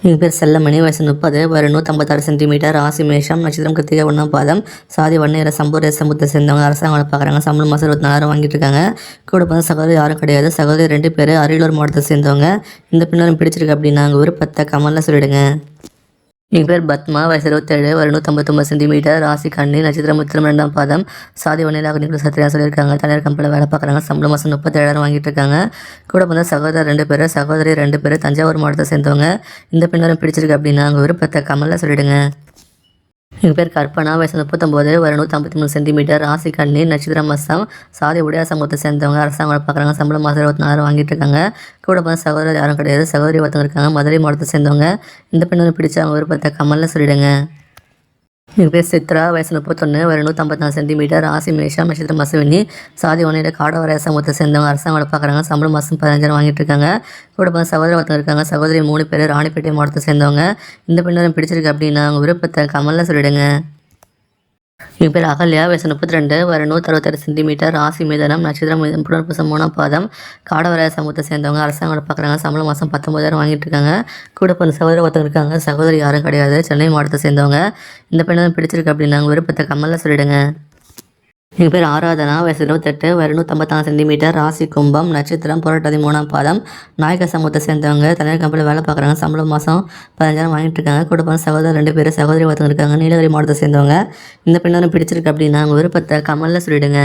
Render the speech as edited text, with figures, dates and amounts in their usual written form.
எங்கள் பேர் செல்லமணி, வயசு 30, ஒரு 156 சென்டிமீட்டர், ராசி மேஷம், நட்சத்திரம் கிருத்திகை, 1ஆம் பாதம், சாதி வன்னியர சம்பூர் சமூகத்தை சேர்ந்தவங்க. அரசாங்கம் வேலை பார்க்குறாங்க. சம்பளம் மாதம் 24,000 வாங்கிட்டு இருக்காங்க. கூட பிறந்த சகோதரி யாரும் கிடையாது. சகோதரி 2 பேர் அரியலூர் மாவட்டத்தை சேர்ந்தவங்க. இந்த பின்னரும் பிடிச்சிருக்கு அப்படின்னா உங்கள் விருப்பத்தை கமெண்ட்டில் சொல்லிவிடுங்க. எங்கள் பேர் பத்மா, வயசு 27, ஒரு 159 சென்டிமீட்டர், ராசி கன்னி, நட்சத்திரம் உத்திரம், 2ஆம் பாதம், சாதி வன்னியராக நீங்கள் சத்திரியாக சொல்லியிருக்காங்க. தனியார் கம்பெனியில் வேலை பார்க்குறாங்க. சம்பளம் மாதம் 37,000 வாங்கிட்டு இருக்காங்க. கூட பிறந்த சகோதரர் 2 பேர், சகோதரி 2 பேர், தஞ்சாவூர் மாவட்டத்தை சேர்ந்தவங்க. இந்த பின்னரும் பிடிச்சிருக்கு அப்படின்னா உங்கள் விருப்பத்தை கமெண்ட்டில் சொல்லிவிடுங்க. எங்கள் பேர் கற்பனா, வயசு 39, ஒரு 153 சென்டிமீட்டர், ராசி கன்னி, நட்சத்திரம் மசம், சாதி உடையார் சமூகத்தை சேர்ந்தவங்க. அரசாங்கம் வேலை பார்க்குறாங்க. சம்பளம் மாதம் 24,000 வாங்கிட்டு இருக்காங்க. கூட பிறந்த சகோதரர் யாரும் கிடையாது. சகோதரி ஒருத்தவங்க இருக்காங்க. மதுரை மாவட்டத்தை சேர்ந்தவங்க. இந்த பின்னரும் பிடிச்ச அவங்க விருப்பத்தை கமெண்ட்டில் சொல்லிவிடுங்க. எங்கள் பேர் சித்ரா, வயசு 31, ஒரு 154 சென்டிமீட்டர், ராசி மேஷம், நட்சத்திரம் அஸ்வினி, சாதி ஒன்றிய காடவராய சமூகத்தை சேர்ந்தவங்க. அரசாங்கம் வேலை பார்க்குறாங்க. சம்பளம் மாதம் 15,000 வாங்கிட்டு இருக்காங்க. கூட பிறந்த சகோதரி ஒருத்தவங்க இருக்காங்க. சகோதரி 3 பேர், ராணிப்பேட்டை மாவட்டத்தை சேர்ந்தவங்க. இந்த பின்னரும் பிடிச்சிருக்கு அப்படின்னா அவங்க விருப்பத்தை கமெண்ட்டில் சொல்லிவிடுங்க. எங்கள் பேர் அகல்யா, வயசு 32, ஒரு 168 சென்டிமீட்டர், ராசி மிதனம், நட்சத்திரம் புனர்பூசம், 3ஆம் பாதம், காடவராய சமூகத்தை சேர்ந்தவங்க. அரசாங்கம் வேலை பார்க்குறாங்க. சம்பளம் மாதம் 19,000 வாங்கிட்டு இருக்காங்க. கூட பிறந்த சகோதரி ஒருத்தவங்க இருக்காங்க. சகோதரி யாரும் கிடையாது. சென்னை மாவட்டத்தை சேர்ந்தவங்க. இந்த பெண்ணு பிடிச்சிருக்கு அப்படின்னா அவங்க விருப்பத்தை கமெண்ட்டில் சொல்லிவிடுங்க. எங்கள் பேர் ஆராதனா, வயசு 28, ஒரு 154 சென்டிமீட்டர், ராசி கும்பம், நட்சத்திரம் புரட்டாதி, 3ஆம் பாதம், நாயக்க சமூகத்தை சேர்ந்தவங்க. தனியார் கம்பெனியில் வேலை பார்க்குறாங்க. சம்பளம் மாதம் 15,000 வாங்கிட்டு இருக்காங்க. கூட பிறந்த சகோதரர் 2 பேர், சகோதரி ஒருத்தவங்க இருக்காங்க. நீலகிரி மாவட்டத்தை சேர்ந்தவங்க. இந்த பெண்ணு பிடிச்சிருக்கு அப்படின்னா அவங்க விருப்பத்தை கமெண்ட்டில் சொல்லிவிடுங்க.